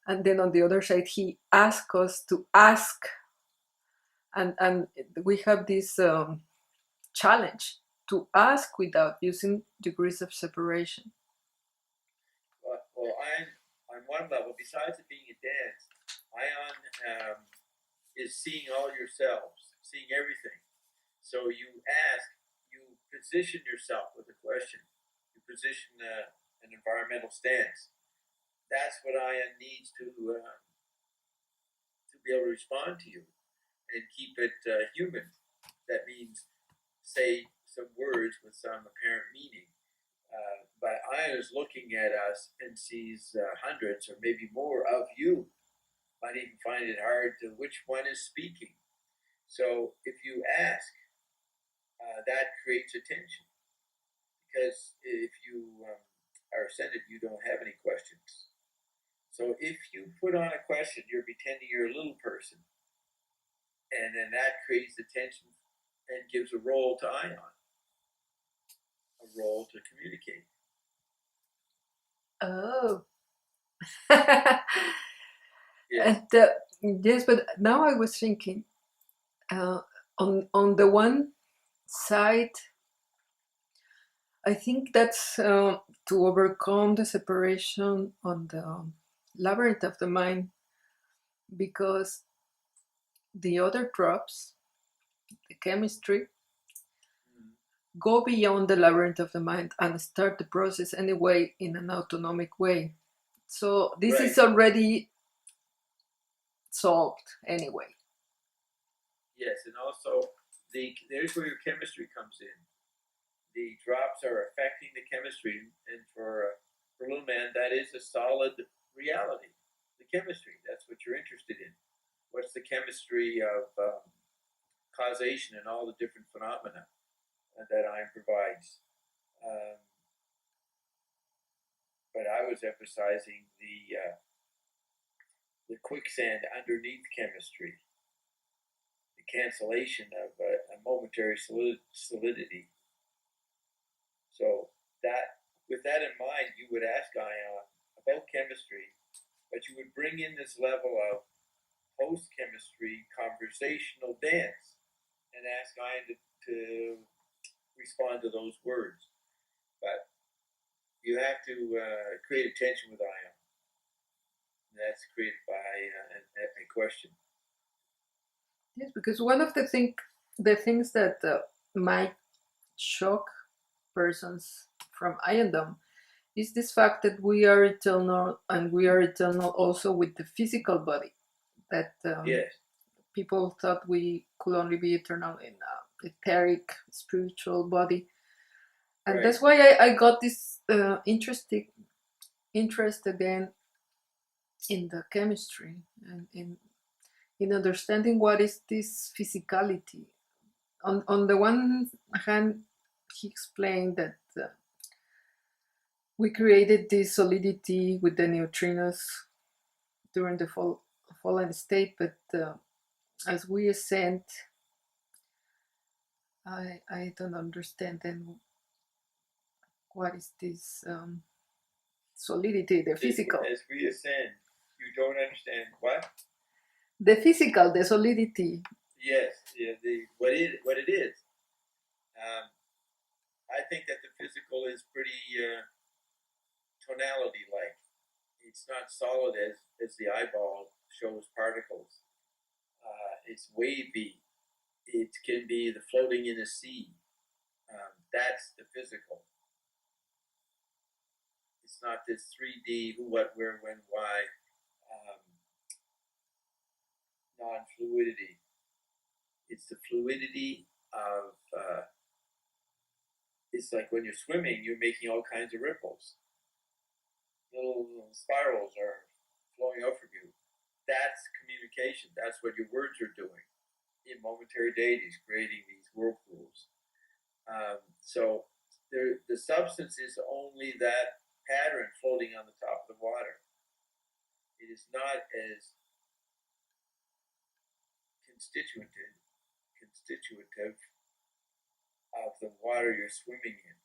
and then on the other side he asked us to ask, and we have this challenge to ask without using degrees of separation. Well, on one level, besides it being a dance, Ion is seeing all yourselves, seeing everything. So you ask, you position yourself with a question, you position an environmental stance. That's what Ion needs to be able to respond to you and keep it human. That means say some words with some apparent meaning. But Ion is looking at us and sees hundreds or maybe more of you. Might even find it hard to which one is speaking. So if you ask, that creates attention. Because if you are ascended, you don't have any questions. So if you put on a question, you're pretending you're a little person. And then that creates attention and gives a role to Ion, a role to communicate. Oh. Yes. And, yes, but now I was thinking, on the one side, I think that's to overcome the separation on the labyrinth of the mind, because the other drops, the chemistry, go beyond the labyrinth of the mind and start the process anyway in an autonomic way. So this Right. is already solved anyway. Yes, and also there's where your chemistry comes in. The drops are affecting the chemistry, and for little man, that is a solid reality. The chemistry, that's what you're interested in. What's the chemistry of causation and all the different phenomena that iron provides? But I was emphasizing the quicksand underneath chemistry, the cancellation of a momentary solidity. So that, with that in mind, you would ask Ion about chemistry, but you would bring in this level of post-chemistry conversational dance and ask Ion to respond to those words. But you have to create a tension with Ion. That's created by a question. Yes, because one of the things that might shock persons from Iondom is this fact that we are eternal, and we are eternal also with the physical body. That Yes. People thought we could only be eternal in etheric, spiritual body, and Right. that's why I got this interest again in the chemistry and in understanding what is this physicality. On the one hand, he explained that we created this solidity with the neutrinos during the fallen state, but as we ascend, I don't understand then what is this solidity, the physical. As we ascend, you don't understand what? The physical, the solidity. Yes, yeah, what it is. I think that the physical is pretty tonality-like. It's not solid as the eyeball shows particles. It's wavy. It can be the floating in a sea. That's the physical. It's not this 3D who, what, where, when, why, non-fluidity. It's the fluidity of, it's like when you're swimming, you're making all kinds of ripples. Little spirals are flowing out from you. That's communication. That's what your words are doing. In momentary deities, creating these whirlpools. So the substance is only that pattern floating on the top of the water. It is not as constitutive of the water you're swimming in.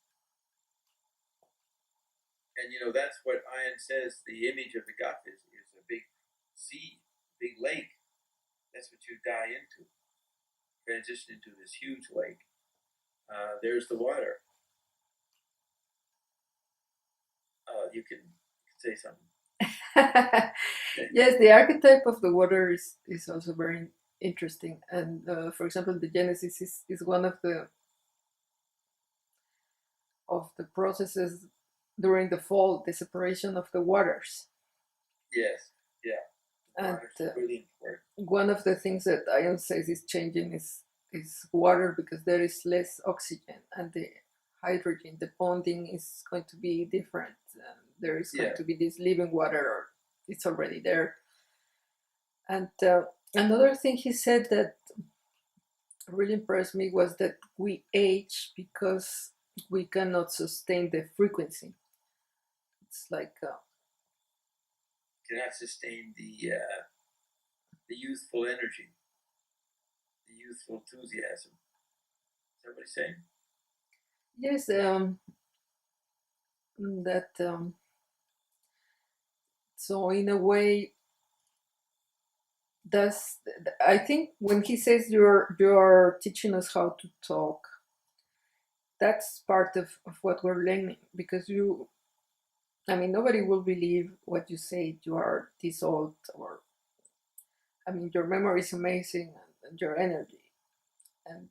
And that's what Ion says the image of the guff is a big sea, big lake. That's what you die into. Transition into this huge lake. There's the water. You can say something. Yes, the archetype of the water is also very interesting. And for example, the Genesis is one of the processes during the fall, the separation of the waters. Yes, yeah. And really important. One of the things that Ion says is changing is water, because there is less oxygen, and the hydrogen, the bonding is going to be different. There is going to be this living water, or it's already there. And another thing he said that really impressed me was that we age because we cannot sustain the frequency. It's like cannot sustain the youthful energy, the youthful enthusiasm. Is that what he's saying? Yes, that so in a way, I think when he says you're teaching us how to talk, that's part of what we're learning, because nobody will believe what you say. You are this old, or your memory is amazing, and your energy, and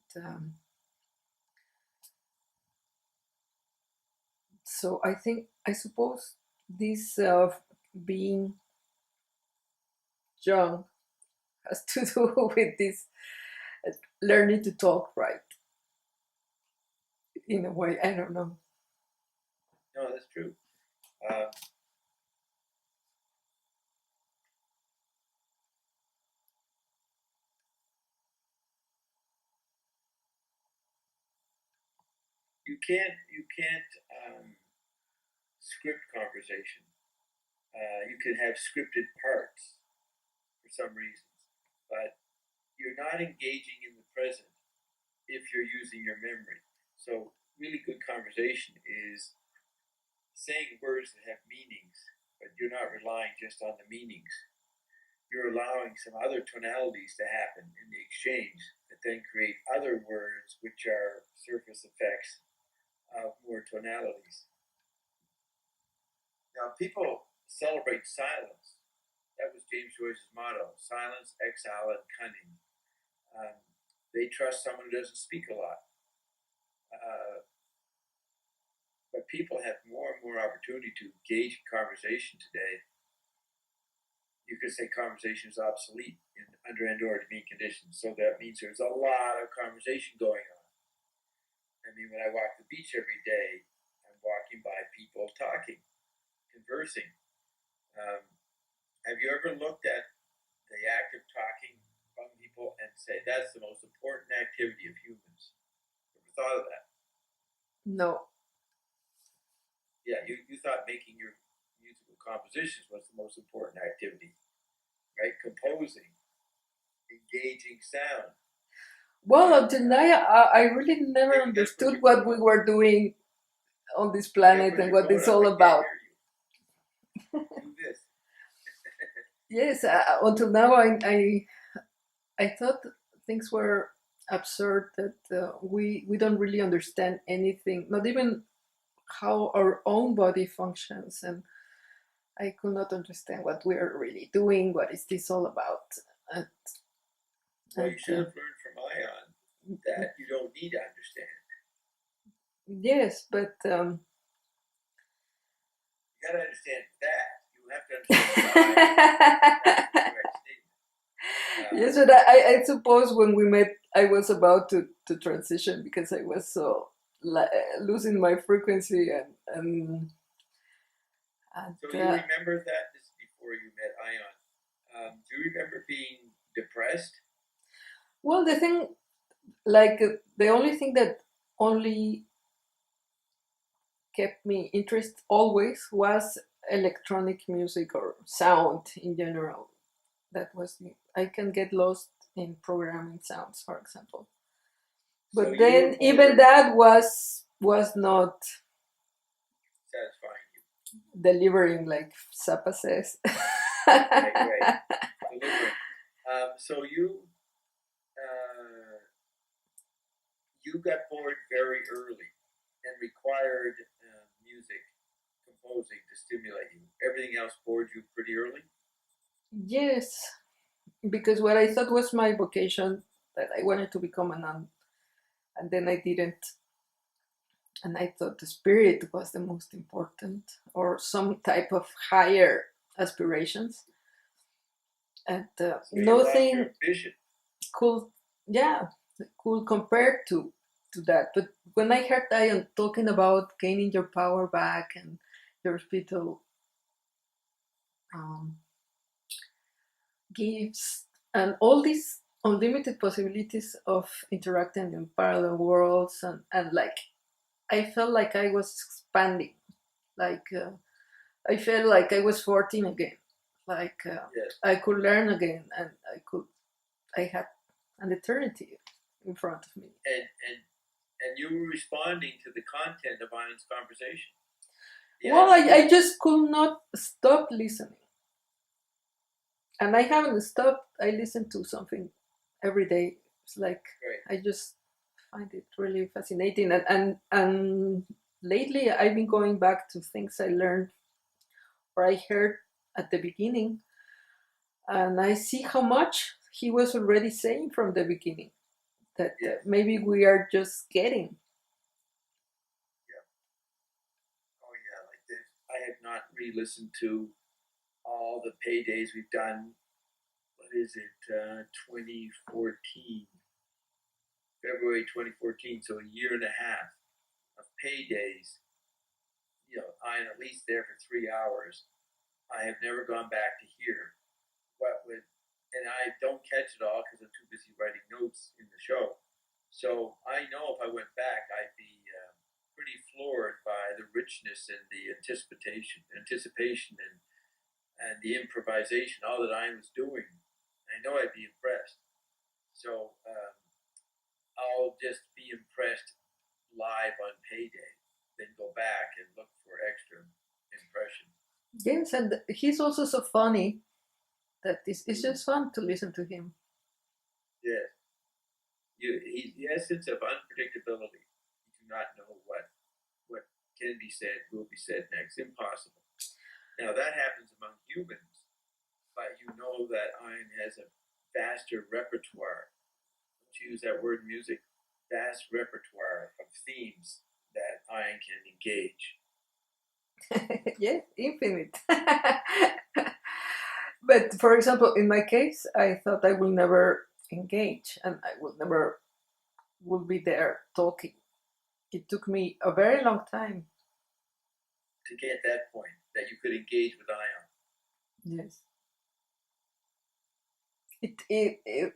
so I suppose this being young has to do with this learning to talk right. In a way, I don't know. No, that's true. You can't script conversation. You can have scripted parts for some reasons, but you're not engaging in the present if you're using your memory. So really good conversation is saying words that have meanings, but you're not relying just on the meanings. You're allowing some other tonalities to happen in the exchange that then create other words which are surface effects of more tonalities. Now, people celebrate silence. That was James Joyce's motto: silence, exile, and cunning. They trust someone who doesn't speak a lot. But people have more and more opportunity to engage in conversation today. You could say conversation is obsolete under endorogeny conditions. So that means there's a lot of conversation going on. When I walk the beach every day, I'm walking by people talking, conversing. Have you ever looked at the act of talking among people and say that's the most important activity of humans? Ever thought of that? No. Yeah, you thought making your musical compositions was the most important activity, right? Composing, engaging sound. Well, until now, I really never understood what we were doing on this planet and what it's all about. Do this. Yes, until now, I thought things were absurd, that we don't really understand anything, not even how our own body functions, and I could not understand what we are really doing. What is this all about? Well, you should have learned from ion that you don't need to understand. Yes, but You got to understand that. You have to understand that's the correct statement. yes, but I suppose when we met, I was about to transition because I was so losing my frequency and So you remember that, this is before you met ion. Do you remember being depressed? well, the thing, like the only thing that only kept me interest always was electronic music or sound in general. That was I can get lost in programming sounds, for example. But So then even that was not satisfying you. delivering like Zappa says. Okay, great. Delivering. So you got bored very early and required music, composing to stimulate you. Everything else bored you pretty early? Yes, because what I thought was my vocation, that I wanted to become a nun, and then I didn't. And I thought the spirit was the most important, or some type of higher aspirations. And So nothing vision. could, yeah, could compare to that. But when I heard Ian talking about gaining your power back and your spiritual gifts and all these unlimited possibilities of interacting in parallel worlds, and like I felt like I was expanding, like I felt like I was 14 again, like Yes. I could learn again, and I had an eternity in front of me. And you were responding to the content of Ian's conversation. Well, I just could not stop listening. And I haven't stopped. I listen to something every day. It's like I just find it really fascinating. And lately I've been going back to things I learned or I heard at the beginning. And I see how much he was already saying from the beginning. That maybe we are just getting. Oh yeah, like this. I have not re-listened to all the paydays we've done. What is it? 2014, February 2014. So a year and a half of paydays. You know, I'm at least there for 3 hours. I have never gone back to hear what would, and I don't catch it all because I'm too busy writing notes in the show. So I know if I went back, I'd be pretty floored by the richness and the anticipation and the improvisation, all that I was doing. I know I'd be impressed. So I'll just be impressed live on payday, then go back and look for extra impression. Yes, and he's also so funny that it's just fun to listen to him. Yes. The essence of unpredictability. You do not know what can be said, will be said next. Impossible. Now that happens among humans, but you know that Ian has a vaster repertoire. Don't you use that word in music? Vast repertoire of themes that Ian can engage. Yes, infinite. But for example, in my case, I thought I will never engage and I will be there talking. It took me a very long time to get that point, that you could engage with Ion. Yes. It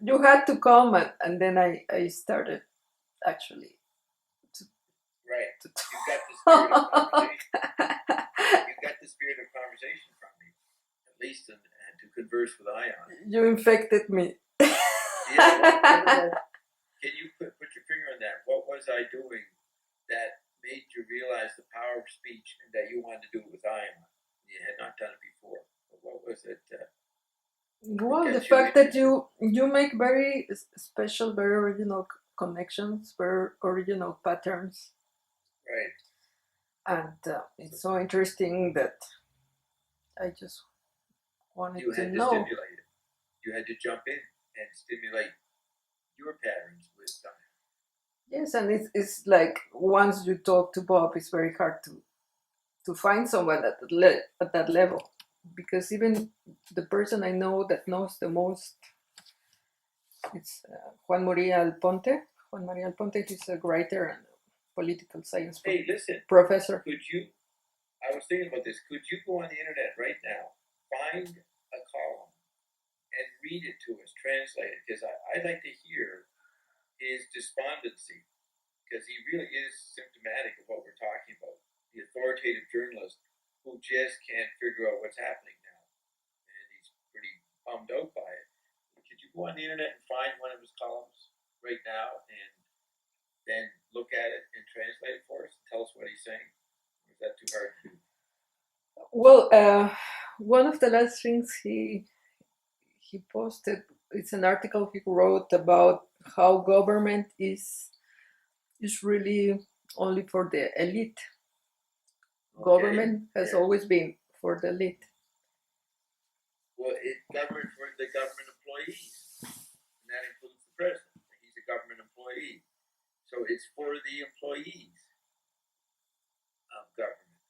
you had to come and then I started actually to, right. To you got the spirit of conversation. You got the spirit of conversation from me, at least, and to converse with Ion. You infected me. Yeah, can you put your finger on that? What was I doing that made you realize the power of speech and that you wanted to do it with Ion? You had not done it before. But what was it? Well, the fact that you make very special, very original connections, very original patterns. Right. And it's so interesting that I just wanted to know. Stimulate it. You had to jump in and stimulate your patterns with time. Yes, and it's like once you talk to Bob, it's very hard to find someone at that level, because even the person I know that knows the most, it's Juan Maria Alponte. Juan Maria Alponte, he's a writer and political science Hey, listen, professor. could you, I was thinking about this, could you go on the internet right now, find a column and read it to us, translate it, because I'd like to hear his despondency, because he really is symptomatic of what we're talking about. The authoritative journalist who just can't figure out what's happening now, and he's pretty bummed out by it. Could you go on the internet and find one of his columns right now and then look at it and translate it for us and tell us what he's saying? Or is that too hard to do? Well, one of the last things he posted, it's an article he wrote about how government is really only for the elite. Government has always been for the elite. Well, it's government for the government employees, and that includes the president. He's a government employee. So it's for the employees of government.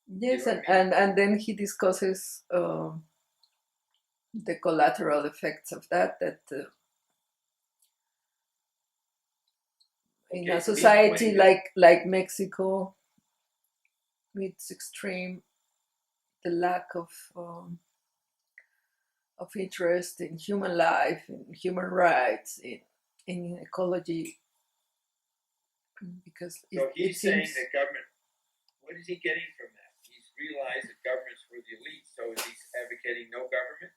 Yes, You know what I mean? and then he discusses the collateral effects of that in a society like Mexico, it's extreme, the lack of interest in human life, in human rights, in ecology, because so he's saying that government, what is he getting from that? He's realized that government's for the elite, so is he advocating no government?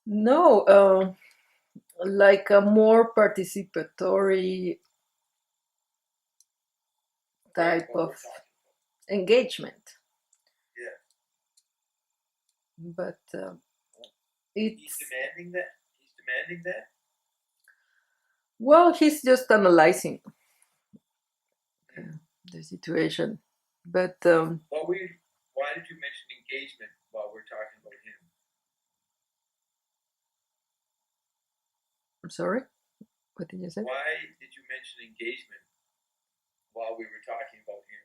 No, like a more participatory type of engagement. Yeah. But he's demanding that. He's demanding that. Well, he's just analyzing the situation. But why did you mention engagement while we're talking about him? I'm sorry, what did you say? Why did you mention engagement while we were talking about him?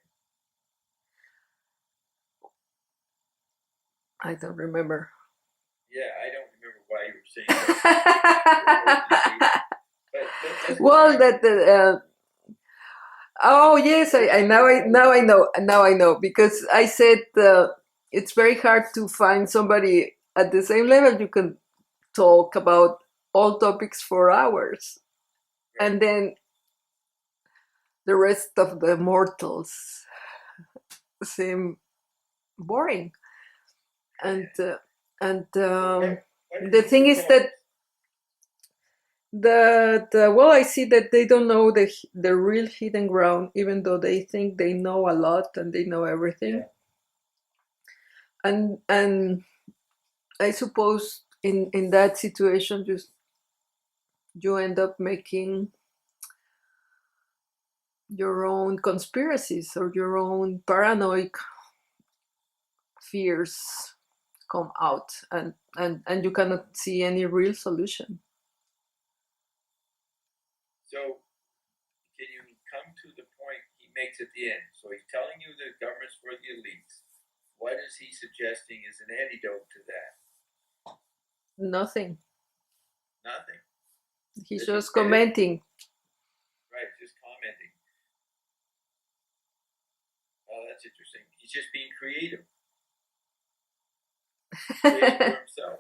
I don't remember. Yeah, I don't remember why you were saying that. Well, that oh yes, I now I know, because I said it's very hard to find somebody at the same level you can talk about all topics for hours, and then the rest of the mortals seem boring. And the thing is that well, I see that they don't know the real hidden ground, even though they think they know a lot and they know everything. Yeah. And I suppose in that situation you end up making your own conspiracies or your own paranoid fears come out, and you cannot see any real solution. So can you come to the point he makes at the end? So he's telling you the government's for the elites. What is he suggesting is an antidote to that? Nothing. Nothing. He's just commenting. Right, just commenting. Oh, that's interesting. He's just being creative. Creative for himself.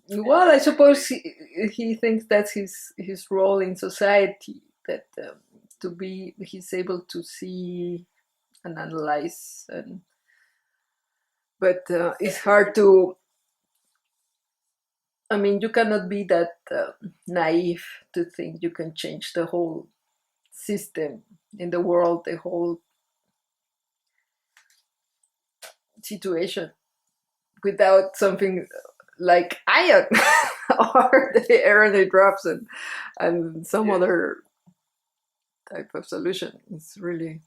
Well, I suppose he thinks that's his role in society, that he's able to see and analyze, but it's hard to. I mean, you cannot be that naive to think you can change the whole system in the world, the whole situation, without something like ion or the RNA drops and some other type of solution. It's really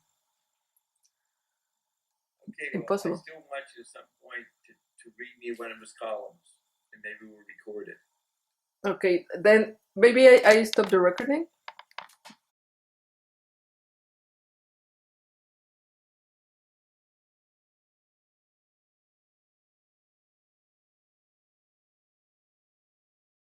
impossible. I still want you at some point to read me one of his columns and maybe we'll record it. Okay, then maybe I stop the recording.